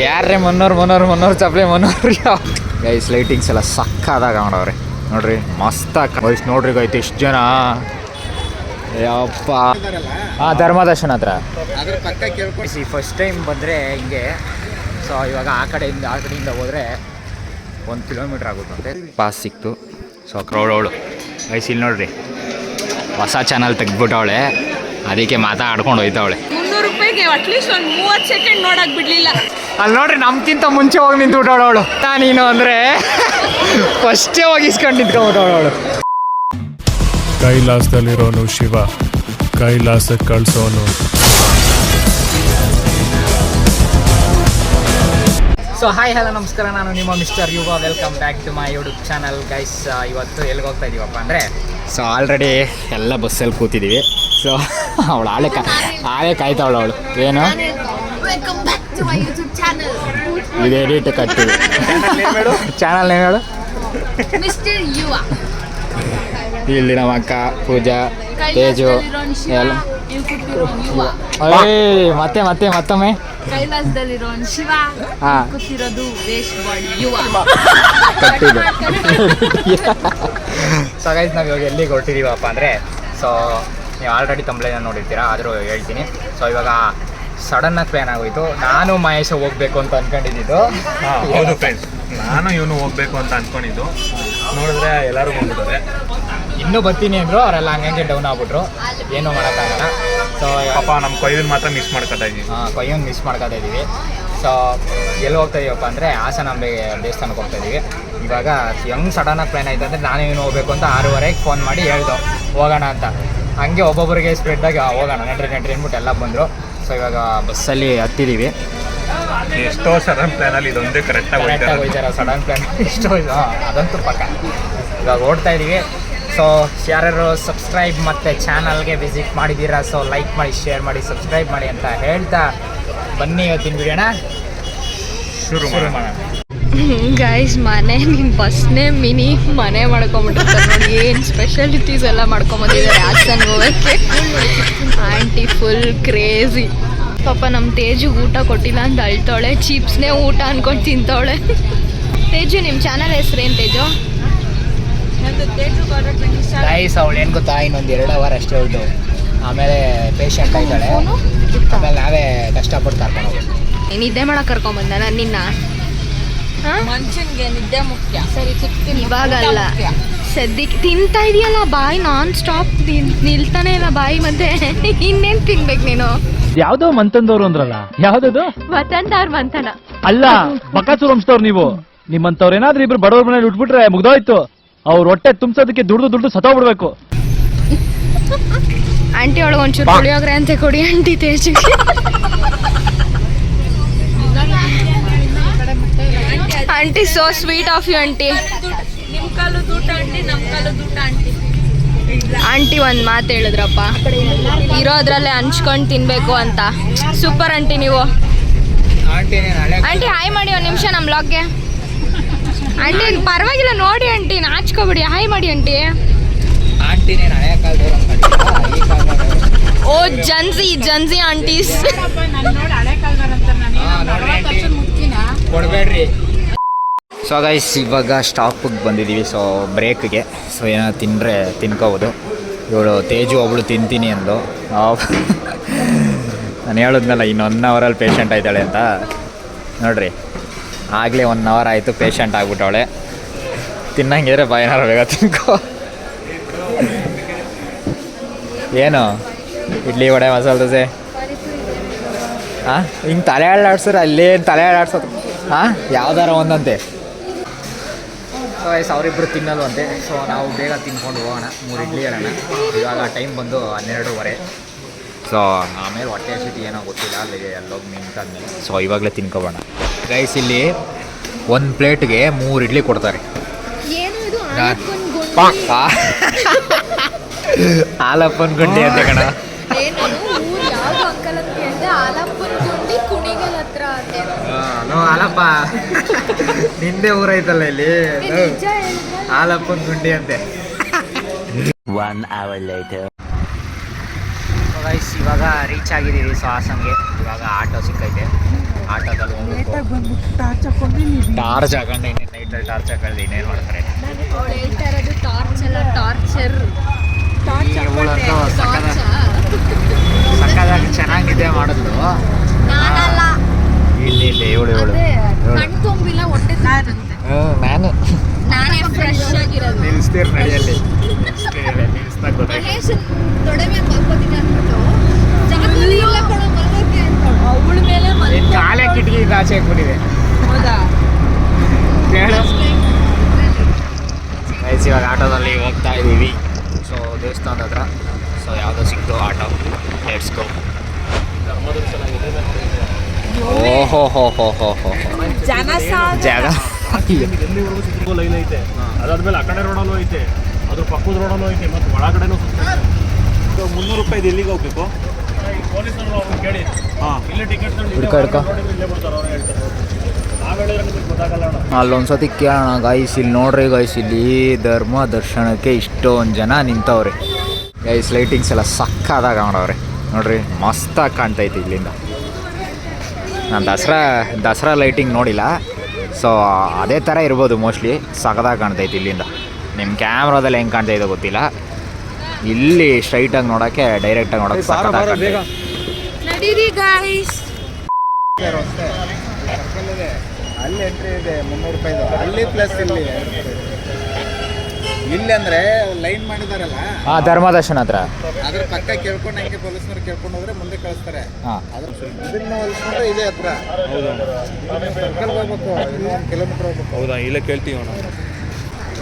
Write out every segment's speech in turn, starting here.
ಯಾರೇ ಮುನ್ನೂರು ಚಪ್ಪಲಿ ಗೈಸ್ ಲೈಟಿಂಗ್ಸ್ ಎಲ್ಲ ಸಕ್ಕದಾಗ ಮಾಡವ್ರೆ ನೋಡ್ರಿ ಮಸ್ತಾಗಿ ವಯಸ್ಸು ನೋಡ್ರಿ ಗೈತೆ ಎಷ್ಟು ಜನ ಯಪ್ಪ. ಧರ್ಮದರ್ಶನ ಹತ್ರ ಫಸ್ಟ್ ಟೈಮ್ ಬಂದರೆ ಹಿಂಗೆ. ಸೊ ಇವಾಗ ಆ ಕಡೆಯಿಂದ ಹೋದರೆ 1 ಕಿಲೋಮೀಟ್ರ್ ಆಗುತ್ತಂತೆ. ಪಾಸ್ ಸಿಕ್ತು. ಸೊ ಕ್ರೌಡವಳು ಗೈಸ್ ಇಲ್ಲಿ ನೋಡ್ರಿ ಹೊಸ ಚಾನಲ್ ತೆಗ್ದ್ಬಿಟ್ಟವಳೆ, ಅದಕ್ಕೆ ಮಾತಾಡ್ಕೊಂಡು ಹೋಯ್ತವಳೆ. 300 ರೂಪಾಯಿಗೆ ಅಟ್ಲೀಸ್ಟ್ ಒಂದು 30 ಸೆಕೆಂಡ್ ನೋಡಕ್ ಬಿಡ್ಲಿಲ್ಲ. ಅಲ್ಲಿ ನೋಡ್ರಿ ನಮ್ಗಿಂತ ಮುಂಚೆ ಹೋಗಿ ನಿಂತ್ಬಿಟ್ಟವಳು. ನೀನು ಅಂದರೆ ಫಸ್ಟೇ ಹೋಗಿ ಇಸ್ಕೊಂಡು ನಿಂತ್ಕೊಂಡ್ಬಿಟ್ಟವಳು. ಕೈಲಾಸದಲ್ಲಿರೋನು ಶಿವ, ಕೈಲಾಸಕ್ಕೆ ಕಳ್ಸೋನು. ಸೊ ಹಾಯ್ ಹಲೋ ನಮಸ್ಕಾರ, ನಾನು ನಿಮ್ಮ mister Yuva. Welcome back to my YouTube channel guys. ಇವತ್ತು ಎಲ್ಲಿಗೆ ಹೋಗ್ತಾ ಇದ್ದೀವಪ್ಪ ಅಂದರೆ, ಸೊ ಆಲ್ರೆಡಿ ಎಲ್ಲ ಬಸ್ಸಲ್ಲಿ ಕೂತಿದ್ದೀವಿ. ಸೊ ಅವಳು ಆಳೆ ಕಾಯ್ತಾವಳು. ಅವಳು ಏನು ಇದು ಎಡಿಟ್ ಕಟ್ತೀವಿ. ಚಾನಲ್ ಏನು ಹೇಳು? ಇಲ್ಲಿ ನಮ್ಮ ಅಕ್ಕ ಪೂಜಾ, ತೇಜು ಎಲ್ಲ. ಮತ್ತೊಮ್ಮೆ ಕೈಲಾಸದಲ್ಲಿರೋನ್ ಶಿವ, ಕೂತಿರೋದು ವೇಸ್ಟ್ ಬಾಡಿ ಯುವ. ಸೊ ಗೈಸ್ ನಾವು ಇವಾಗ ಎಲ್ಲಿಗೆ ಹೊರಟಿದ್ದೀವಪ್ಪ ಅಂದರೆ, ಸೊ ನೀವು ಆಲ್ರೆಡಿ ತಮಿಳನ್ನ ನೋಡಿರ್ತೀರಾ, ಆದರೂ ಹೇಳ್ತೀನಿ. ಸೊ ಇವಾಗ ಸಡನ್ನಾಗಿ ಪ್ಲ್ಯಾನ್ ಆಗೋಯ್ತು. ನಾನು ಮಹೇಶ ಹೋಗ್ಬೇಕು ಅಂತ ಅಂದ್ಕೊಂಡಿದ್ದು. ಹೌದು ಫ್ರೆಂಡ್ಸ್, ನಾನು ಇವನು ಹೋಗ್ಬೇಕು ಅಂತ ಅಂದ್ಕೊಂಡಿದ್ದು. ನೋಡಿದ್ರೆ ಎಲ್ಲರೂ ಬಂದ್ಬಿಟ್ಟರೆ. ಇನ್ನೂ ಬರ್ತೀನಿ ಅಂದರು, ಅವರೆಲ್ಲ ಹಂಗೆ ಡೌನ್ ಆಗ್ಬಿಟ್ರು. ಏನೂ ಮಾಡೋಕ್ಕಾಗಲ್ಲ. ಸೊ ಪಾಪ ನಮ್ಮ ಕೊಯ್ಯನ್ ಮಾತ್ರ ಮಿಸ್ ಮಾಡ್ಕೊತಾ ಇದ್ದೀವಿ. ಕೊಯ್ಯನ್ ಮಿಸ್ ಮಾಡ್ಕೊತಾ ಇದ್ದೀವಿ. ಸೊ ಎಲ್ಲಿ ಹೋಗ್ತಾ ಇದೀವಪ್ಪ ಅಂದರೆ ಹಾಸನಾಂಬೆ ದೇವಸ್ಥಾನಕ್ಕೆ ಹೋಗ್ತಾ ಇದ್ದೀವಿ. ಇವಾಗ ಹೆಂಗೆ ಸಡನ್ನಾಗಿ ಪ್ಲ್ಯಾನ್ ಆಯ್ತು ಅಂದರೆ, ನಾನು ಇವನು ಹೋಗ್ಬೇಕು ಅಂತ 6:30ಗೆ ಫೋನ್ ಮಾಡಿ ಹೇಳ್ದು ಹೋಗೋಣ ಅಂತ. ಹಂಗೆ ಒಬ್ಬೊಬ್ಬರಿಗೆ ಸ್ಪ್ರೆಡ್ಡಾಗಿ ಹೋಗೋಣ ನಡ್ರಿ ಅಂದ್ಬಿಟ್ಟು ಎಲ್ಲ ಬಂದರು. ಸೊ ಇವಾಗ ಬಸ್ಸಲ್ಲಿ ಹತ್ತಿದ್ದೀವಿ. ಎಷ್ಟೋ ಸಡನ್ ಪ್ಲ್ಯಾನಲ್ಲಿ ಇದೊಂದೇ ಕರೆಕ್ಟಾಗಿ ಹೋಗ್ತಾರೆ. ಸಡನ್ ಪ್ಲ್ಯಾನ್ ಎಷ್ಟೋ ಅದಂತೂ ಪಕ್ಕ. ಇವಾಗ ಓಡ್ತಾ ಇದ್ದೀವಿ. ಸೊ ಯಾರ್ಯಾರು ಸಬ್ಸ್ಕ್ರೈಬ್ ಮತ್ತು ಚಾನಲ್ಗೆ ವಿಸಿಟ್ ಮಾಡಿದ್ದೀರಾ, ಸೊ ಲೈಕ್ ಮಾಡಿ, ಶೇರ್ ಮಾಡಿ, ಸಬ್ಸ್ಕ್ರೈಬ್ ಮಾಡಿ ಅಂತ ಹೇಳ್ತಾ ಬನ್ನಿ ಇವತ್ತಿನ ವಿಡಿಯೋನ ಶುರು ಮಾಡೋಣ. ಗೈಸ್ ಮನೆ ನಿಮ್ಮ ಬಸ್ನೇ ಮಿನಿ ಮನೆ ಮಾಡ್ಕೊಂಬಿಟ್ಟಿರ್ತಾರೆ ನೋಡಿ. ಏನು ಸ್ಪೆಷಾಲಿಟೀಸ್ ಎಲ್ಲ ಮಾಡ್ಕೊಂಬಂದಿದ್ದಾರೆ ಹಾಸನ್ ಹೋಗೋಕ್ಕೆ. Aunty full crazy. ಪಾಪ ನಮ್ಮ ತೇಜು ಊಟ ಕೊಟ್ಟಿಲ್ಲ ಅಂತ ಅಳ್ತಾವಳೆ. ಚಿಪ್ಸ್ನೇ ಊಟ ಅಂದ್ಕೊಂಡು ತಿಂತವಳೆ. ತೇಜು ನಿಮ್ಮ ಚಾನಲ್ ಹೆಸ್ರು ಏನು ತೇಜು? ಗೈಸ್ ಅವಳು ಏನು ಗೊತ್ತಾ, ಇನ್ನೊಂದು 2 ಅವರ್ ಅಷ್ಟೇ ಉಂಟು, ಆಮೇಲೆ ಪೇಷಂಟ್ ಆಯ್ತಾಳೆ. ಆಮೇಲೆ ನಾವೇ ಕಷ್ಟಪಟ್ಟು ಕರ್ಕೊಂಡು ಹೋಗ್ಬೇಕು. ನಿದ್ದೆ ಮಾಡಕ್ಕೆ ಕರ್ಕೊಂಬಂದ ನಾನು ನಿನ್ನ. ಮನುಷ್ಯನಿಗೆ ನಿದ್ದೆ ಮುಖ್ಯ. ಸರಿ ಸಿಗ್ತೀನಿ ಇವಾಗಲ್ಲ, ಸದ್ಯಕ್ಕೆ ತಿಂತಾ ಇದೆಯಲ್ಲ ಬಾಯಿ ನಾನ್ ಸ್ಟಾಪ್ ನಿಲ್ತಾನೆ ಇಲ್ಲ ಬಾಯಿ. ಮತ್ತೆ ಇನ್ನೇನು ತಿನ್ಬೇಕು ನೀನು? ಯಾವ್ದೋ ಮಂತಂದವ್ರು ಅಂದ್ರಲ್ಲ, ಯಾವ್ದದು? ವತಂದವ್ರ ಮಂತನ ಅಲ್ಲ, ಬಕಾಸೂರ್ ವಂಶದವ್ರು ನೀವು. ನಿಮ್ಮಂತವ್ರು ಏನಾದ್ರೂ ಇಬ್ರು ಬಡವ್ರ ಮನೇಲಿ ಉಟ್ಬಿಟ್ರೆ ಮುಗ್ದೋಯ್ತು. ಅವ್ರ ಹೊಟ್ಟೆ ತುಂಬಿಸೋದಕ್ಕೆ ದುಡ್ದು ಸತ್ತೋಗ್ಬಿಡ್ಬೇಕು. ಆಂಟಿ ಒಳಗೆ ಒಂಚೂರು ಪುಳಿಯೋಗ್ರೆ ಅಂತ ಕೊಡಿ aunty Teju. Aunty so sweet of you aunty. ನಿಮ್ಮ ಕಾಲು ದೂಟ ಆಂಟಿ, ನಮ್ಮ ಕಾಲು ದೂಟ ಆಂಟಿ. ಆಂಟಿ ಒಂದು ಮಾತು ಹೇಳಿದ್ರಪ್ಪ, ಇರೋದ್ರಲ್ಲೇ ಹಂಚ್ಕೊಂಡು ತಿನ್ಬೇಕು ಅಂತ. ಸೂಪರ್ ಆಂಟಿ ನೀವು. ಆಂಟಿ ಹಾಯ್ ಮಾಡಿ ಒಂದು ನಿಮಿಷ ನಮ್ಮ ಬ್ಲಾಗ್ಗೆ. ಆಂಟಿ ಪರವಾಗಿಲ್ಲ ನೋಡಿ ಆಂಟಿ, ನಾಚ್ಕೋಬಿಡಿ. ಹಾಯ್ ಮಾಡಿ ಆಂಟಿ. ಓ ಜನ್ಸಿ ಆಂಟೀಸ್ ಕೊಡಬೇಡ್ರಿ. ಸೊ ಗೈಸ್ ಇವಾಗ ಸ್ಟಾಪಿಗೆ ಬಂದಿದ್ದೀವಿ. ಸೊ ಬ್ರೇಕ್ಗೆ. ಸೊ ಏನೋ ತಿಂದರೆ ತಿನ್ಕೋಬೋದು. ಇವಳು ತೇಜು ಒಬ್ಬಳು ತಿಂತೀನಿ ಅಂದು. ನಾನು ಹೇಳಿದ್ನಲ್ಲ ಇನ್ನು 1 ಅವರಲ್ಲಿ ಪೇಷಂಟ್ ಆಯ್ತಾಳೆ ಅಂತ. ನೋಡ್ರಿ ಆಗಲೇ 1 ಅವರ್ ಆಯಿತು, ಪೇಷಂಟ್ ಆಗ್ಬಿಟ್ಟವಳೆ. ತಿನ್ನಂಗಿದ್ರೆ ಏನಾರು ಬೇಗ ತಿನ್ಕೋ. ಏನು ಇಡ್ಲಿ ವಡೆ ಮಸಾಲೆ ದೋಸೆ ಹಿಂಗೆ ತಲೆ ಆಡ್ಸೋರು ಅಲ್ಲೇನು ತಲೆ ಆಡ್ಸೋದು. ಯಾವ್ದಾರ ಒಂದಂತೆ. ಸೊ ಅವರಿಬ್ಬರು ತಿನ್ನಲ್ವಂತೆ. ಸೊ ನಾವು ಬೇಗ ತಿನ್ಕೊಂಡು ಹೋಗೋಣ. 3 ಇಡ್ಲಿ ಹೇಳೋಣ. ಇವಾಗ ಟೈಮ್ ಬಂದು 12:30. ಸೊ ಆಮೇಲೆ ಹೊಟ್ಟೆ ಹಸಿಟ್ಟು ಏನೋ ಗೊತ್ತಿಲ್ಲ, ಅಲ್ಲಿಗೆ ಎಲ್ಲೋಗಿ ನಿಂತಾದ್ಮೇಲೆ. ಸೊ ಇವಾಗಲೇ ತಿನ್ಕೊಬೋಣ ಗೈಸ್. ಇಲ್ಲಿ 1 ಪ್ಲೇಟ್ಗೆ 3 ಇಡ್ಲಿ ಕೊಡ್ತಾರೆ. ಹಾಲಪ್ಪನ ಗುಂಡಿ ಅಂತ ಕಣ. ಹಾಲಪ್ಪ ನಿಂದೆ ಊರೈತಲ್ಲ ಇಲ್ಲಿ, ಹಾಲಪ್ಪನ ಗುಂಡಿ ಅಂತೆ. 1 hour later. ಗೈಸ್ ಇವಾಗ ರೀಚ್ ಆಗಿದ್ದೀವಿ. ಸೊ ಹಾಸನ್ಗೆ ಇವಾಗ ಆಟೋ ಸಿಕ್ಕೈತೆ. ಆಟೋದಲ್ಲಿ ಹೋಗ್ಬೇಕು. ಟಾರ್ಚ್ ಹಾಕೊಂಡು ಇನ್ನೇನು ನೈಟಲ್ಲಿ ಟಾರ್ಚ್ ಹಾಕೊಂಡು ಇನ್ನೇನು ಮಾಡ್ತಾರೆ. ಅವ್ಳು ಹೇಳ್ತಾ ಇರೋದು ಟಾರ್ಚ್ ಅಲ್ಲ ಟಾರ್ಚರ್. ಇವಳಂತೂ ಸಕ್ಕದಾಗಿ ಚೆನ್ನಾಗಿದೆ ಮಾಡಿದ್ಲು. ನಾನಲ್ಲ, ಇಲ್ಲಿ ಇವಳು ಕಣ್ ತುಂಬಿಲ್ಲ ಹೊಟ್ಟೆ ನಾನು ನಾನೇ ಫ್ರೆಶ್ ಆಗಿರೋದು. ನಿಲ್ಲಿಸ್ತೀರಿ ನಡಿಯಲ್ಲಿ ನಿಲ್ಲಿಸ್ದಾಗ ಗೊತ್ತಾಯ್ತು. ಮಹೇಶ್ ತೊಡೆ ಮೇಲೆ ಮಲ್ಕೋತೀನಿ ಅಂದ್ಬಿಟ್ಟು ಜಾಗದಲ್ಲಿ ಇಲ್ಲ ಕೊಡೋ ಮಲ್ಕೋಕೆ ಅಂತ ಅವಳ ಮೇಲೆ ನಿನ್ನ ಕಾಲೇ ಕಿಟಕಿಯಿಂದ ಆಚೆ ಹಾಕ್ಬಿಟ್ಟಿದೆ. ಹೌದಾ? ಹೇಳು ಗೈಸ್, ಇವಾಗ ಆಟೋದಲ್ಲಿ ಹೋಗ್ತಾ ಇದ್ದೀವಿ. ಸೊ ದೇವಸ್ಥಾನದ ಹತ್ರ. ಸೊ ಯಾವುದೋ ಸಿಕ್ತು ಆಟೋ. Let's go. ಓಹೋ ಹೋ ಹೋ ಹೋ ಹೋ ಜಾಗ ಲೈನ್ ಐತೆ, ಅದಾದ್ಮೇಲೆ ಆ ಕಡೆ ರೋಡಲ್ಲೂ ಐತೆ, ಅದ್ರ ಪಕ್ಕದ ರೋಡಲ್ಲೂ ಐತೆ, ಮತ್ತು ಒಳಗಡೆನೂ 300 ರೂಪಾಯಿ ಎಲ್ಲಿಗೆ ಹೋಗ್ಬೇಕು? ಪೊಲೀಸರು ಅವ್ರನ್ನ ಕೇಳಿ. ಹಾಂ, ಇಲ್ಲೇ ಟಿಕೆಟ್ ಹಿಡ್ಕೊ ಇಲ್ಲೇ ಬಿಡ್ತಾರೆ, ಅವ್ರು ಹೇಳ್ತಾರೆ. ನಾವು ಹೇಳಿದ್ರೆ ನಿಮಗೆ ಗೊತ್ತಾಗಲ್ಲ ಅಣ್ಣ. ಅಲ್ಲೊಂದ್ಸತಿ ಕೇಳೋಣ ಗೈಸ್. ಇಲ್ಲಿ ನೋಡ್ರಿ ಗೈಸ್, ಇಲ್ಲಿ ಧರ್ಮ ದರ್ಶನಕ್ಕೆ ಇಷ್ಟೊಂದು ಜನ ನಿಂತವ್ರೆ ಗೈಸ್. ಲೈಟಿಂಗ್ಸ್ ಎಲ್ಲ ಸಕ್ಕದಾಗ ಮಾಡವ್ರೆ ನೋಡ್ರಿ, ಮಸ್ತಾಗಿ ಕಾಣ್ತೈತಿ ಇಲ್ಲಿಂದ. ನಾನು ದಸರಾ ಲೈಟಿಂಗ್ ನೋಡಿಲ್ಲ. ಸೊ ಅದೇ ಥರ ಇರ್ಬೋದು ಮೋಸ್ಟ್ಲಿ. ಸಕ್ಕದಾಗಿ ಕಾಣ್ತೈತಿ ಇಲ್ಲಿಂದ. ನಿಮ್ಮ ಕ್ಯಾಮ್ರಾದಲ್ಲಿ ಹೆಂಗೆ ಕಾಣ್ತೈತೆ ಗೊತ್ತಿಲ್ಲ. ಇಲ್ಲಿ ಸ್ಟ್ರೈಟಾಗಿ ನೋಡೋಕ್ಕೆ, ಡೈರೆಕ್ಟಾಗಿ ನೋಡೋಕ್ಕೆ ಸಕ್ಕದಾಗಿ ನಡೀರಿ ಗಾಯ್ಸ್. ಅಲ್ಲಿ ಎಂಟ್ರಿ ಇದೆ 300 ರೂಪಾಯಿದು. ಅಲ್ಲಿ ಪ್ಲಸ್ ಇಲ್ಲಿ ಅಂದರೆ ಲೈನ್ ಮಾಡಿದಾರಲ್ಲ, ಹಾಂ, ಧರ್ಮ ದರ್ಶನ ಹತ್ರ. ಅದ್ರ ಪಕ್ಕ ಕೇಳ್ಕೊಂಡು ಹಂಗೆ ಪೊಲೀಸ್ನವ್ರು ಕೇಳ್ಕೊಂಡು ಹೋದ್ರೆ ಮುಂದೆ ಕಳಿಸ್ತಾರೆ. ಹಾಂ, ಅದ್ರ ಇದನ್ನ ಹೊಲಿಸ್ಕೊಂಡ್ರೆ ಇದೆ ಹತ್ರ. ಸರ್ಕಲ್ ಹೋಗ್ಬೇಕು, ಇನ್ನೂ 1 ಕಿಲೋಮೀಟ್ರ್ ಹೋಗ್ಬೇಕು. ಹೌದಾ? ಇಲ್ಲೇ ಕೇಳ್ತೀವಿ ಅಣ್ಣ.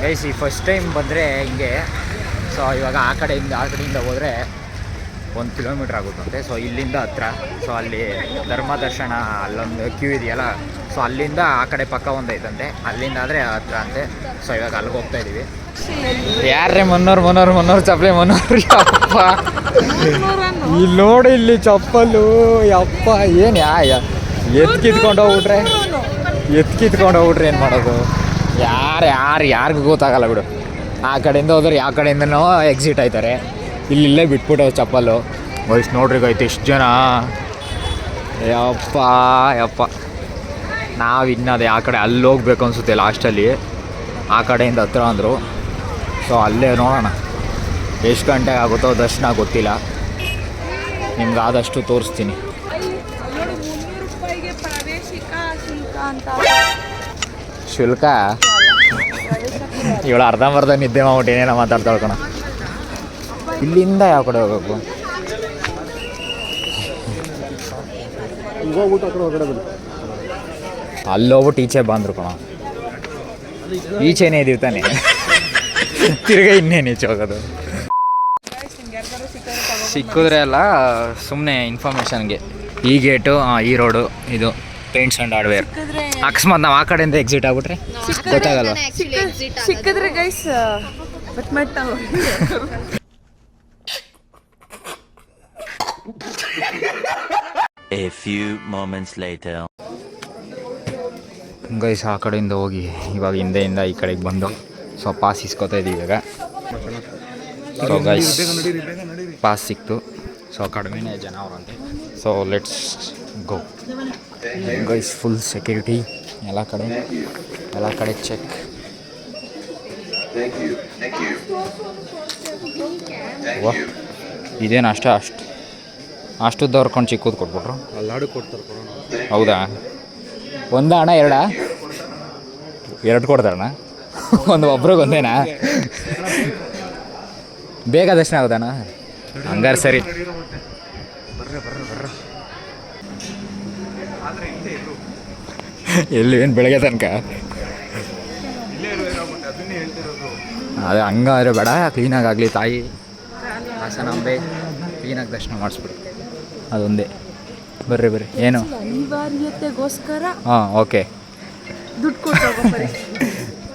ಗೈಸ್, ಈ ಫಸ್ಟ್ ಟೈಮ್ ಬಂದರೆ ಹಿಂಗೆ. ಸೊ ಇವಾಗ ಆ ಕಡೆಯಿಂದ ಹೋದರೆ 1 ಕಿಲೋಮೀಟ್ರ್ ಆಗುತ್ತಂತೆ. ಸೊ ಇಲ್ಲಿಂದ ಹತ್ರ. ಸೊ ಅಲ್ಲಿ ಧರ್ಮ ದರ್ಶನ ಅಲ್ಲೊಂದು ಕ್ಯೂ ಇದೆಯಲ್ಲ, ಸೊ ಅಲ್ಲಿಂದ ಆ ಕಡೆ ಪಕ್ಕ ಒಂದು ಐತಂತೆ, ಅಲ್ಲಿಂದ ಆದರೆ ಹತ್ರ ಅಂತೆ. ಸೊ ಇವಾಗ ಅಲ್ಲಿಗೆ ಹೋಗ್ತಾ ಇದ್ದೀವಿ. ಯಾರೇ ಮುನ್ನೂರು ಚಪ್ಪಲಿ 300. ಯಪ್ಪ, ಇಲ್ಲಿ ನೋಡಿ, ಇಲ್ಲಿ ಚಪ್ಪಲು. ಯಪ್ಪ, ಏನು ಎತ್ಕಿತ್ಕೊಂಡು ಹೋಗ್ಬಿಟ್ರೆ ಏನು ಮಾಡೋದು? ಯಾರಿಗೂ ಗೊತ್ತಾಗಲ್ಲ ಬಿಡು. ಆ ಕಡೆಯಿಂದ ಹೋದ್ರೆ ಯಾವ ಕಡೆಯಿಂದನೋ ಎಕ್ಸಿಟ್ ಆಯ್ತಾರೆ. ಇಲ್ಲೇ ಬಿಟ್ಬಿಟ್ಟು ಚಪ್ಪಲು. ವಯಸ್ಸು ನೋಡ್ರಿ ಗೈತೆ ಎಷ್ಟು ಜನ. ಯಪ್ಪ ನಾವು ಇನ್ನದೇ ಆ ಕಡೆ ಅಲ್ಲಿ ಹೋಗ್ಬೇಕು ಅನಿಸುತ್ತೆ ಲಾಸ್ಟಲ್ಲಿ. ಆ ಕಡೆಯಿಂದ ಹತ್ರ ಅಂದರು. ಸೊ ಅಲ್ಲೇ ನೋಡೋಣ ಎಷ್ಟು ಗಂಟೆಗೆ ಆಗುತ್ತೋ ದರ್ಶನ ಗೊತ್ತಿಲ್ಲ. ನಿಮ್ಗೆ ಆದಷ್ಟು ತೋರಿಸ್ತೀನಿ. ಶುಲ್ಕ ಇವಳು ಅರ್ಧಂಬರ್ಧ ನಿದ್ದೆ ಮಾಡ್ಬಿಟ್ಟು ಏನೇನೋ ಮಾತಾಡ್ತಾಳ್ಕೊಣ. ಇಲ್ಲಿಂದ ಯಾವ ಕಡೆ ಹೋಗ್ಬೇಕು? ಅಲ್ಲೋಗ್ಬಿಟ್ಟು ಈಚೆ ಬಂದರು ಕಣ. ಈಚೆನೇ ಇದೀವಿ ತಾನೆ, ತಿರ್ಗಾ ಇನ್ನೇನು ಈಚೆ ಹೋಗೋದು? ಸಿಕ್ಕಿದ್ರೆ ಅಲ್ಲ, ಸುಮ್ಮನೆ ಇನ್ಫಾರ್ಮೇಷನ್ಗೆ. ಈ ಗೇಟು, ಈ ರೋಡು, ಇದು ಪೇಂಟ್ಸ್ ಆ್ಯಂಡ್ ಹಾರ್ಡ್ವೇರ್. ಅಕಸ್ಮಾತ್ ನಾವು ಆ ಕಡೆಯಿಂದ ಎಕ್ಸಿಟ್ ಆಗ್ಬಿಟ್ರೆ ಗೊತ್ತಾಗಲ್ಲ. ಸಿಕ್ಕಿದ್ರೆ guys A few moments later. Guys, ಆ ಕಡೆಯಿಂದ ಹೋಗಿ ಇವಾಗ ಹಿಂದೆಯಿಂದ ಈ ಕಡೆಗೆ ಬಂದು ಸೊ ಪಾಸ್ ಇಸ್ಕೊತಾ ಇದ್ದೀವಿ ಇವಾಗ. ಸೊ ಗೈಸ್, ಪಾಸ್ ಸಿಕ್ತು. ಸೊ ಕಡಿಮೆನೇ ಜನ ಅವರಂತೆ. So let's go guys. Full security ಎಲ್ಲ ಕಡೆ ಚೆಕ್. ವಾ, ಇದೇನು ಅಷ್ಟುದ್ದವ್ರು ಚಿಕ್ಕದು ಕೊಟ್ಬಿಟ್ರು. ಅಲ್ಲಾಡು ಕೊಡ್ತಾರೆ. ಹೌದಾ? ಒಂದ ಅಣ್ಣ 2 ಕೊಡ್ತಾರಣ್ಣ? ಒಬ್ರಿಗೆ ಒಂದೇನಾ? ಬೇಗ ದರ್ಶನ ಆಗೋದಣ್ಣ? ಹಂಗಾರೆ ಸರಿ. ಎಲ್ಲಿ ಏನು ಬೆಳಗ್ಗೆ ತನಕ? ಅದೇ ಹಂಗಾದ್ರೆ ಬೇಡ, ಕ್ಲೀನಾಗಲಿ. ತಾಯಿ ಹಾಸನಾಂಬೆ ಕ್ಲೀನಾಗಿ ದರ್ಶನ ಮಾಡಿಸ್ಬಿಡು, ಅದೊಂದೇ. ಬರ್ರಿ ಏನು ಅನಿವಾರ್ಯತೆಗೋಸ್ಕರ ಹಾಂ, ಓಕೆ. ದುಡ್ಡು ಕೊಟ್ಟು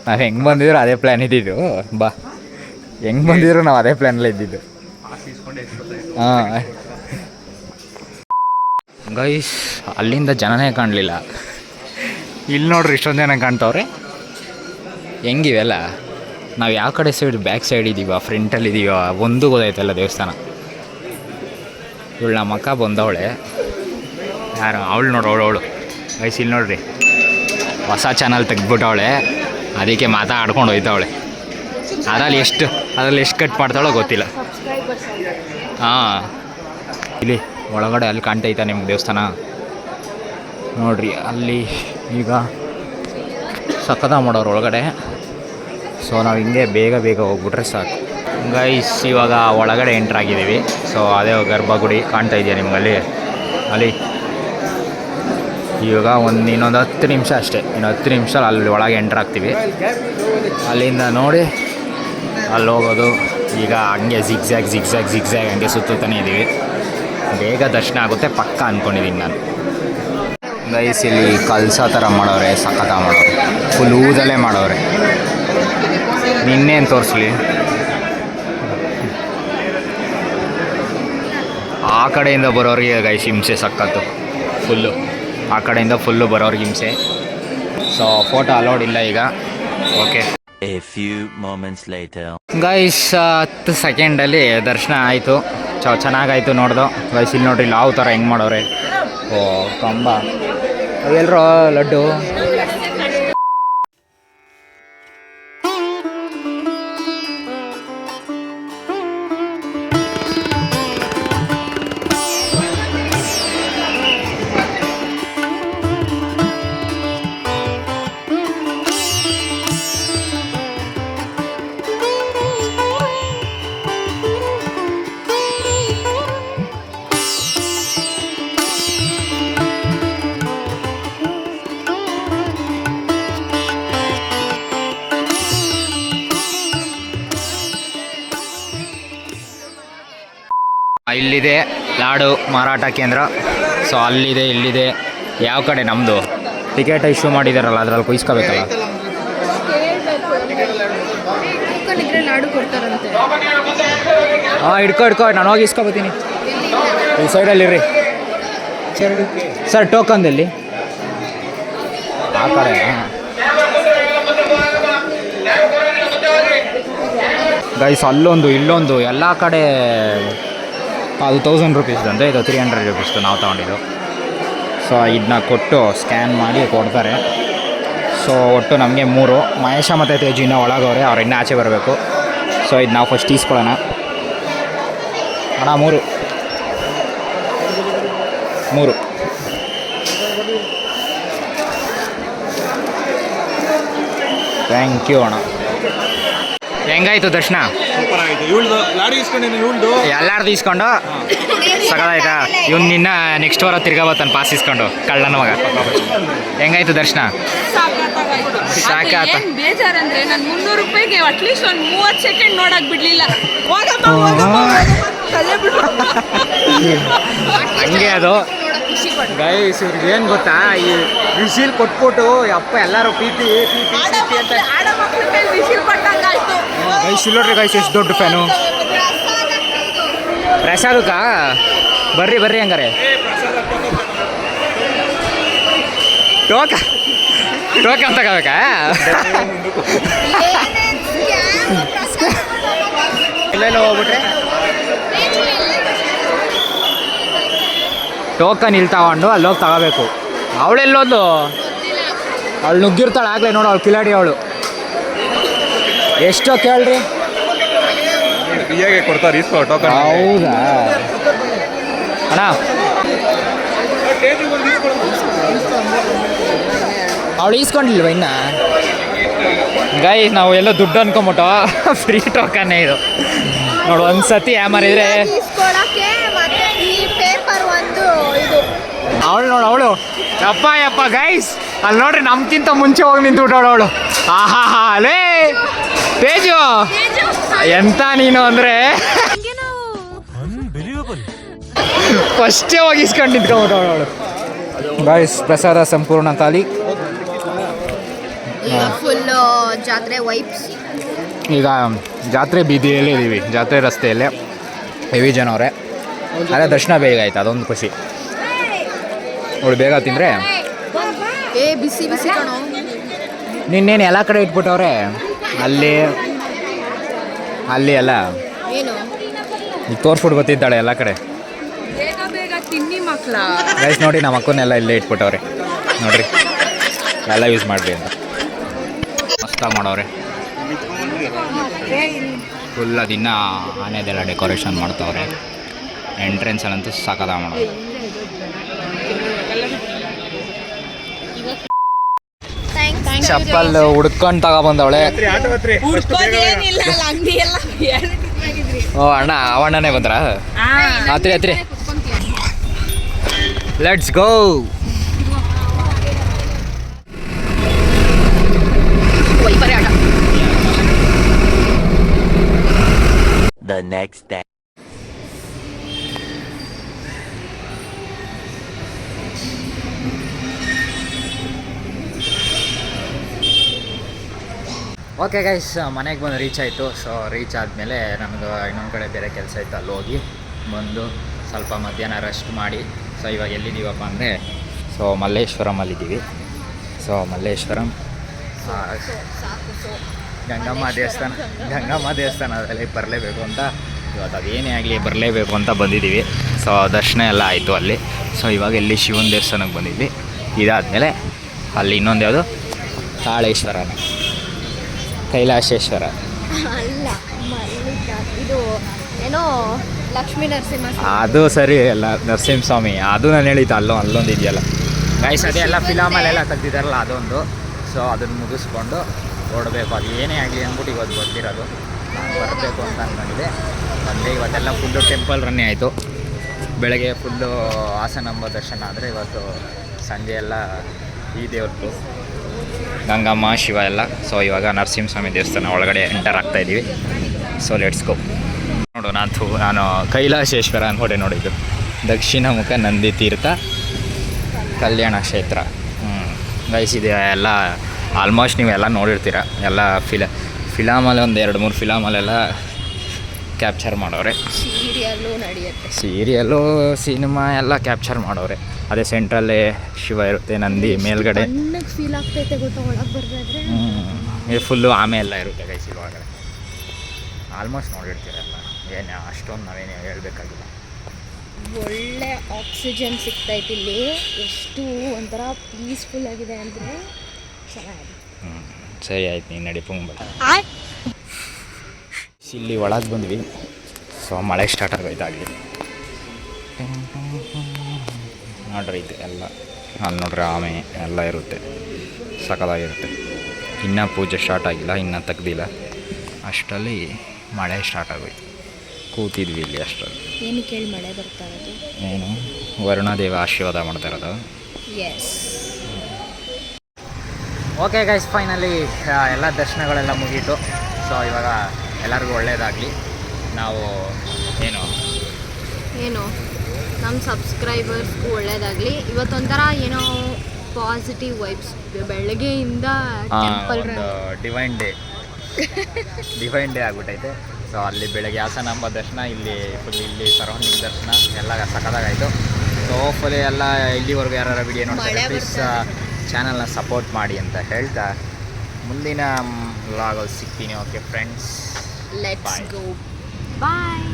ನಾವು ಹೆಂಗೆ ಬಂದಿದ್ರು ಅದೇ ಪ್ಲ್ಯಾನ್ ಇದ್ದಿದ್ದು. ಬಾ, ಹೆಂಗೆ ಬಂದಿದ್ರು ನಾವು ಅದೇ ಪ್ಲ್ಯಾನಲ್ಲೇ ಇದ್ದಿದ್ದು. ಹಾಂ ಗೈಸ್, ಅಲ್ಲಿಂದ ಜನನೇ ಕಾಣಲಿಲ್ಲ. ಇಲ್ಲಿ ನೋಡ್ರಿ ಇಷ್ಟೊಂದು ಜನ ಕಾಣ್ತವ್ರೆ. ಹೆಂಗಿವೆಲ್ಲ? ನಾವು ಯಾವ ಕಡೆ ಸೈಡ್, ಬ್ಯಾಕ್ ಸೈಡ್ ಇದ್ದೀವ, ಫ್ರಂಟಲ್ಲಿ ಇದ್ದೀವ, ಒಂದು ಗೊತ್ತಾಯ್ತಲ್ಲ ದೇವಸ್ಥಾನ. ಇವಳು ನಮ್ಮ ಅಕ್ಕ ಬಂದವಳೆ. ಯಾರು ಅವಳು ನೋಡು, ಅವಳು ಗೈಸ್ ಇಲ್ಲಿ ನೋಡ್ರಿ, ಹೊಸ ಚಾನಲ್ ತೆಗ್ದ್ಬಿಟ್ಟವಳೆ, ಅದಕ್ಕೆ ಮಾತಾಡ್ಕೊಂಡು ಹೋಯ್ತವಳೆ. ಅದರಲ್ಲಿ ಎಷ್ಟು ಕಟ್ ಮಾಡ್ತಾಳೋ ಗೊತ್ತಿಲ್ಲ. ಹಾಂ, ಇಲ್ಲಿ ಒಳಗಡೆ ಅಲ್ಲಿ ಕಾಣ್ತೈತಾ ನಿಮ್ಗೆ ದೇವಸ್ಥಾನ ನೋಡ್ರಿ. ಅಲ್ಲಿ ಈಗ ಸಕ್ಕದ ಮಾಡೋರು ಒಳಗಡೆ. ಸೊ ನಾವು ಹಿಂಗೆ ಬೇಗ ಹೋಗ್ಬಿಟ್ರೆ ಸಾಕು. ಗೈಸ್ ಇವಾಗ ಒಳಗಡೆ ಎಂಟ್ರ್ ಆಗಿದ್ದೀವಿ. ಸೊ ಅದೇ ಗರ್ಭಗುಡಿ ಕಾಣ್ತಾ ಇದೆಯಾ ನಿಮ್ಗಲ್ಲಿ? ಅಲ್ಲಿ ಇವಾಗ ಇನ್ನೊಂದು 10 ನಿಮಿಷ ಅಷ್ಟೇ, ಇನ್ನು 10 ನಿಮಿಷ ಅಲ್ಲಿ ಒಳಗೆ ಎಂಟ್ರ್ ಆಗ್ತೀವಿ. ಅಲ್ಲಿಂದ ನೋಡಿ ಅಲ್ಲಿ ಹೋಗೋದು. ಈಗ ಹಂಗೆ ಜಿಗ್ಜ್ಯಾಗ್ ಹಂಗೆ ಸುತ್ತಾನೆ ಇದ್ದೀವಿ. ಬೇಗ ದರ್ಶನ ಆಗುತ್ತೆ ಪಕ್ಕ ಅಂದ್ಕೊಂಡಿದ್ದೀನಿ ನಾನು. ಗೈಸ್ ಇಲ್ಲಿ ಕಲ್ಸ ಥರ ಮಾಡೋರೆ, ಸಖತ ಮಾಡೋರೆ, ಫುಲ್ ಊದಲ್ಲೇ ಮಾಡೋರೆ. ನಿನ್ನೇನು ತೋರಿಸ್ಲಿ, ಆ ಕಡೆಯಿಂದ ಬರೋರಿಗೆ ಗೈಸ್ ಹಿಂಸೆ ಸಖತ್ತು, ಫುಲ್ಲು ಆ ಕಡೆಯಿಂದ ಫುಲ್ಲು ಬರೋರಿಗೆ ಹಿಂಸೆ. ಸೊ ಫೋಟೋ ಅಲೌಡ್ ಇಲ್ಲ ಈಗ. Okay A few moments later. Guys 10 ಸೆಕೆಂಡಲ್ಲಿ ದರ್ಶನ ಆಯಿತು. ಚೆನ್ನಾಗಾಯಿತು ನೋಡ್ದು. ಗೈಸ್ ಇಲ್ಲಿ ನೋಡ್ರಿ ಲಾವ್ ಥರ ಹೆಂಗೆ ಮಾಡೋರೆ. ಓ ಕಂಬ ಎಲ್ಲರೂ ಲಡ್ಡು. ಇಲ್ಲಿದೆ ಲಾಡು ಮಾರಾಟ ಕೇಂದ್ರ. ಸೊ ಅಲ್ಲಿದೆ, ಇಲ್ಲಿದೆ. ಯಾವ ಕಡೆ ನಮ್ಮದು ಟಿಕೆಟ್ ಇಶ್ಯೂ ಮಾಡಿದಾರಲ್ಲ ಅದ್ರಲ್ಲಿ ಕುಯ್ಸ್ಕೋಬೇಕಲ್ಲ. ಲಾಡು ಕೊಡ್ತಾರಂತೆ. ಹಾಂ ಹಿಡ್ಕೊ ನಾನು ಹೋಗಿ ಇಸ್ಕೊಬತ್ತೀನಿ. ಈ ಸೈಡಲ್ಲಿರ್ರಿ ಸರ್. ಟೋಕನ್ದಲ್ಲಿ ಆ ಕಡೆ ಗೈಸ್ ಅಲ್ಲೊಂದು ಇಲ್ಲೊಂದು ಎಲ್ಲ ಕಡೆ ಅದು 1000 ರುಪೀಸ್ದಂತೆ, ಇದು 300 ರುಪೀಸ್ದು ನಾವು ತೊಗೊಂಡಿದ್ದು. ಸೊ ಇದನ್ನ ಕೊಟ್ಟು ಸ್ಕ್ಯಾನ್ ಮಾಡಿ ಕೊಡ್ತಾರೆ. ಸೊ ಒಟ್ಟು ನಮಗೆ 3. ಮಹೇಶ ಮತ್ತು ತೇಜು ಇನ್ನೂ ಒಳಗವ್ರೆ, ಅವ್ರು ಇನ್ನೂ ಆಚೆ ಬರಬೇಕು. ಸೊ ಇದು ನಾವು ಫಸ್ಟ್ ಈಸ್ಕೊಳ್ಳೋಣ ಅಣ್ಣ. 3 ಥ್ಯಾಂಕ್ ಯು ಅಣ್ಣ. ಹೆಂಗಾಯ್ತು ದರ್ಶನ? ಸೂಪರ್ ಆಗಿದೆ. ಇವಳ್ದು ಲಾಡಿ ಇಸ್ಕೊಂಡಿದ್ದೀನಿ, ಇವಳ್ದು ಎಲ್ಲಾರ್ದು ಇಸ್ಕೊಂಡು ಸಗದಾಯ್ತಾ? ಇವ್ನು ನಿನ್ನ ನೆಕ್ಸ್ಟ್ ವಾರ ತಿರ್ಗಾ ಬರ್ತಾನೆ ಪಾಸ್ ಇಸ್ಕೊಂಡು, ಕಳ್ಳನ ಮಗ. ಹೆಂಗಾಯ್ತು ದರ್ಶನ? ಸಾಕಾತ. ಬೇಜಾರಂದ್ರೆ ನಾನು 300 ರೂಪಾಯಿಗೆ ಅಟ್ಲೀಸ್ಟ್ ಒಂದು 30 ಸೆಕೆಂಡ್ ನೋಡಕ್ ಬಿಡ್ಲಿಲ್ಲ. ಹಂಗೆ ಅದು ಗೈಸ್. ಇವ್ರಿಗೆ ಏನು ಗೊತ್ತಾ, ಈ ವಿಸಿಲ್ ಕೊಟ್ಬಿಟ್ಟು ಅಪ್ಪ ಎಲ್ಲರೂ ಪೀಪಿ ಅಂತ ಗೈಸ್. ಇಲ್ಲೋಡ್ರಿ ಗೈಸ್ ಎಷ್ಟು ದೊಡ್ಡ ಫ್ಯಾನು. ಪ್ರಸಾದಕ್ಕ ಬರ್ರಿ ಹಂಗಾರೆ. ಟೋಕನ್ ತಗೋಬೇಕಾ? ಎಲ್ಲೆಲ್ಲ ಹೋಗ್ಬಿಟ್ರೆ ಟೋಕನ್ ಇಲ್ಲಿ ತಗೊಂಡು ಅಲ್ಲೋಗಿ ತಗೋಬೇಕು. ಅವಳೆಲ್ಲೋದ್ಲು? ಅವಳು ನುಗ್ಗಿರ್ತಾಳೆ ಆಗಲೇ ನೋಡು, ಅವಳು ಕಿಲಾಡಿ ಅವಳು. ಎಷ್ಟೋ ಕೇಳ್ರಿ. ಫ್ರೀಯಾಗೆ ಕೊಡ್ತಾರೆ ಇಸ್ಕೋ ಟೋಕನ್. ಹೌದಾ ಅಣ್ಣ? ಅವಳು ಈಸ್ಕೊಂಡಿಲ್ವ ಇನ್ನ? ಗೈಸ್ ನಾವು ಎಲ್ಲ ದುಡ್ಡು ಅನ್ಕೊಂಬಿಟ್ಟು ಫ್ರೀ ಟೋಕನ್ನೇ ಇದು ನೋಡು. ಒಂದು ಸತಿ ಯಾಮಾರಿದ್ರೆ ಅವಳು ನೋಡು, ಅವಳು ಯಪ್ಪ ಗೈಸ್ ಅಲ್ಲಿ ನೋಡ್ರಿ, ನಮ್ಗಿಂತ ಮುಂಚೆ ಹೋಗಿ ನಿಂತ್ಬಿಟ್ಟವಳು ಅವಳು. ಆಹಾ ಅಲೇ ತೇಜು ಎಂತ ನೀನು ಅಂದರೆ ಫಸ್ಟೇ ಹೋಗಿ ಇಸ್ಕೊಂಡು ನಿಂತ್ಕೊಂಡ್ಬಿಟ್ಟವಳು ಅವಳು. ಗೈಸ್ ಪ್ರಸಾದ ಸಂಪೂರ್ಣ ಖಾಲಿ. ಫುಲ್ ಜಾತ್ರೆ ವೈಬ್ಸ್. ಈಗ ಜಾತ್ರೆ ಬೀದಿಯಲ್ಲೇ ಇದ್ದೀವಿ, ಜಾತ್ರೆ ರಸ್ತೆಯಲ್ಲೇ ಹೆವಿ ಜನ ಅವರೇ. ಅದೇ ದರ್ಶನ ಬೇಗ ಆಯ್ತು, ಅದೊಂದು ಖುಷಿ. ಅವಳು ಬೇಗ ತಿಂದರೆ ಬಿಸಿ ಕಣೋ. ನಿನ್ನೇನು ಎಲ್ಲ ಕಡೆ ಇಟ್ಬಿಟ್ಟವ್ರೆ, ಅಲ್ಲಿ ಎಲ್ಲ ಏನು ಈಗ ತೋರಿಸ್ಬಿಟ್ಟು ಗೊತ್ತಿದ್ದಾಳೆ ಎಲ್ಲ ಕಡೆ. ಬೇಗ ತಿನ್ನಿ ಮಕ್ಕಳ. ಗೈಸ್ ನೋಡಿ ನಮ್ಮ ಅಕ್ಕನ್ನೆಲ್ಲ ಇಲ್ಲೇ ಇಟ್ಬಿಟ್ಟವ್ರೆ. ನೋಡ್ರಿ ಎಲ್ಲ ಯೂಸ್ ಮಾಡಿರಿ ಅಂತ ಮಸ್ತಾಗಿ ಮಾಡವ್ರೆ. ಫುಲ್ ಅದಿನ್ನ ಆನೆದೆಲ್ಲ ಡೆಕೋರೇಷನ್ ಮಾಡ್ತಾವ್ರೆ. ಎಂಟ್ರೆನ್ಸಲ್ಲಂತೂ ಸಖತ್ತಾಗಿ ಮಾಡೋರು. ಚಪ್ಪಲ್ ಹುಡ್ಕೊಂಡು ತಗೊಬಂದವಳೆ. ಓ ಅಣ್ಣ ಅವಣ್ಣನೇ ಬಂದ್ರ? ಹತ್ರಿ let's go. The next day. Okay guys, ಮನೆಗೆ ಬಂದು ರೀಚ್ ಆಯಿತು. ಸೊ ರೀಚ್ ಆದಮೇಲೆ ನಮ್ಮದು ಇನ್ನೊಂದು ಕಡೆ ಬೇರೆ ಕೆಲಸ ಇತ್ತು, ಅಲ್ಲಿ ಹೋಗಿ ಬಂದು ಸ್ವಲ್ಪ ಮಧ್ಯಾಹ್ನ ರೆಸ್ಟ್ ಮಾಡಿ. ಸೊ ಇವಾಗ ಎಲ್ಲಿದ್ದೀವಪ್ಪ ಅಂದರೆ ಮಲ್ಲೇಶ್ವರಮಲ್ಲಿದ್ದೀವಿ. ಸೊ ಮಲ್ಲೇಶ್ವರಂ ಗಂಗಮ್ಮ ದೇವಸ್ಥಾನ ಅದರಲ್ಲಿ ಬರಲೇಬೇಕು ಅಂತ ಇವತ್ತು ಅದೇನೇ ಆಗಲಿ ಬರಲೇಬೇಕು ಅಂತ ಬಂದಿದ್ದೀವಿ. ಸೊ ದರ್ಶನ ಎಲ್ಲ ಆಯಿತು ಅಲ್ಲಿ. ಸೊ ಇವಾಗ ಎಲ್ಲಿ ಶಿವನ ದೇವಸ್ಥಾನಕ್ಕೆ ಬಂದಿದ್ವಿ. ಇದಾದಮೇಲೆ ಅಲ್ಲಿ ಇನ್ನೊಂದು ಯಾವುದು ಕಾಳೇಶ್ವರನ ಕೈಲಾಸೇಶ್ವರ ಅಲ್ಲ, ಇದು ಏನೋ ಲಕ್ಷ್ಮೀ ನರಸಿಂಹ ಅದು ಸರಿ ಅಲ್ಲ, ನರಸಿಂಹಸ್ವಾಮಿ ಅದು ನಾನು ಹೇಳಿದ್ದು ಅಲ್ಲೊಂದು ಇದೆಯಲ್ಲ ಗೈಸ್, ಅದೆಲ್ಲ ಫಿಲಮಲ್ಲೆಲ್ಲ ತೆಗ್ದಿದ್ದಾರಲ್ಲ ಅದೊಂದು. ಸೊ ಅದನ್ನು ಮುಗಿಸ್ಕೊಂಡು ನೋಡಬೇಕು. ಅದು ಏನೇ ಆಗಲಿ ಅಂದ್ಬಿಟ್ಟು ಇವತ್ತು ಬರ್ತಿರೋದು. ಬರಬೇಕು ಅಂತ ಅಂದ್ಕೊಂಡಿದ್ದೆ. ಬಂದರೆ ಇವತ್ತೆಲ್ಲ ಫುಲ್ಲು ಟೆಂಪಲ್ ರನ್ನೇ ಆಯಿತು. ಬೆಳಗ್ಗೆ ಫುಲ್ಲು ಹಾಸನಾಂಬ ದರ್ಶನ ಆದರೆ ಇವತ್ತು ಸಂಜೆ ಎಲ್ಲ ಈ ದೇವ್ರದ್ದು ಗಂಗಮ್ಮ ಶಿವ ಎಲ್ಲ. ಸೊ ಇವಾಗ ನರಸಿಂಹಸ್ವಾಮಿ ದೇವಸ್ಥಾನ ಒಳಗಡೆ ಎಂಟರ್ ಆಗ್ತಾಯಿದ್ದೀವಿ. So let's go. ನೋಡು, ನಾನು ಕೈಲಾಸೇಶ್ವರ ಅಂದ್ಕೊಂಡೆ ನೋಡಿದ್ದು. ದಕ್ಷಿಣ ಮುಖ ನಂದಿ ತೀರ್ಥ ಕಲ್ಯಾಣ ಕ್ಷೇತ್ರ. ಗೈಸ್ ಇದೆ ಎಲ್ಲ ಆಲ್ಮೋಸ್ಟ್ ನೀವೆಲ್ಲ ನೋಡಿರ್ತೀರ. ಎಲ್ಲ ಫಿಲಮಲ್ಲಿ ಒಂದು 2-3 ಫಿಲಮಲ್ಲೆಲ್ಲ ಕ್ಯಾಪ್ಚರ್ ಮಾಡವ್ರೆ. ಸೀರಿಯಲ್ಲು ಸಿನಿಮಾ ಎಲ್ಲ ಕ್ಯಾಪ್ಚರ್ ಮಾಡವ್ರೆ. ಅದೇ ಸೆಂಟ್ರಲ್ಲೇ ಶಿವ ಇರುತ್ತೆ, ನಂದಿ ಮೇಲ್ಗಡೆ ಫೀಲ್ ಆಗ್ತೈತೆ ಗೊತ್ತಾ ಒಳಗೆ ಬರ್ಬೇಕಾದ್ರೆ. ಫುಲ್ಲು ಆಮೆ ಎಲ್ಲ ಇರುತ್ತೆ ಗೈಸ್ ಒಳಗಡೆ. ಆಲ್ಮೋಸ್ಟ್ ನೋಡಿರ್ತೀರಲ್ಲ, ಏನು ಅಷ್ಟೊಂದು ನಾವೇನು ಹೇಳಬೇಕಾಗಿಲ್ಲ. ಒಳ್ಳೆ ಆಕ್ಸಿಜನ್ ಸಿಗ್ತೈತಿ ಇಲ್ಲಿ. ಎಷ್ಟು ಒಂಥರ ಪೀಸ್ಫುಲ್ ಆಗಿದೆ ಅಂದರೆ ಚೆನ್ನಾಗಿದೆ. ಸರಿ ಆಯ್ತು, ನೀನು ನಡಿ ಪುಂಬ. ಇಲ್ಲಿ ಒಳಗೆ ಬಂದ್ವಿ. ಸೊ ಮಳೆ ಸ್ಟಾರ್ಟ್ ಆಗೋಯ್ತಾಗಲಿ. ನೋಡ್ರಿ ಇದು ಎಲ್ಲ ಅಲ್ಲಿ ನೋಡ್ರಿ ಆಮೆ ಎಲ್ಲ ಇರುತ್ತೆ, ಸಖತ್ತಾಗಿರುತ್ತೆ. ಇನ್ನೂ ಪೂಜೆ ಸ್ಟಾರ್ಟ್ ಆಗಿಲ್ಲ, ಇನ್ನೂ ತೆಗ್ದಿಲ್ಲ. ಅಷ್ಟರಲ್ಲಿ ಮಳೆ ಸ್ಟಾರ್ಟ್ ಆಗೋಯ್ತು. ಕೂತಿದ್ವಿ ಇಲ್ಲಿ ಅಷ್ಟರಲ್ಲಿ. ಏನು ಕೇಳಿ ಮಳೆ ಬರ್ತಾ ಇರೋದು? ಏನು ವರುಣದೇವ ಆಶೀರ್ವಾದ ಮಾಡ್ತಾ ಇರೋದು. ಎಸ್. ಓಕೆ ಗೈಸ್, ಫೈನಲಿ ಎಲ್ಲ ದರ್ಶನಗಳೆಲ್ಲ ಮುಗೀತು. ಸೊ ಇವಾಗ ಎಲ್ಲರಿಗೂ ಒಳ್ಳೆಯದಾಗಲಿ. ನಾವು ಏನು ನಮ್ಮ ಸಬ್ಸ್ಕ್ರೈಬರ್ಸ್ಗೂ ಒಳ್ಳೇದಾಗಲಿ. ಇವತ್ತೊಂಥರ ಏನೋ ಪಾಸಿಟಿವ್ ವೈಬ್ಸ್. ಬೆಳಗ್ಗೆಯಿಂದ ಟೆಂಪಲ್ ಡಿವೈನ್ ಡೇ ಆಗ್ಬಿಟ್ಟೈತೆ. ಸೊ ಅಲ್ಲಿ ಬೆಳಗ್ಗೆ ಹಾಸನಾಂಬ ದರ್ಶನ, ಇಲ್ಲಿ ಫುಲ್ ಇಲ್ಲಿ ಸರೌಂಡಿಂಗ್ ದರ್ಶನ ಎಲ್ಲ ಸಖತ್ತಾಗಾಯಿತು. ಸೊ ಹೋಪ್ಫುಲಿ ಎಲ್ಲ ಇಲ್ಲಿವರೆಗೂ ಯಾರು ವಿಡಿಯೋ ನೋಡ್ತಾರೆ ಪ್ಲೀಸ್ ಚಾನಲ್ನ ಸಪೋರ್ಟ್ ಮಾಡಿ ಅಂತ ಹೇಳ್ತಾ ಮುಂದಿನ ವ್ಲಾಗಲ್ಲಿ ಸಿಗ್ತೀನಿ. Okay friends, let's go, bye.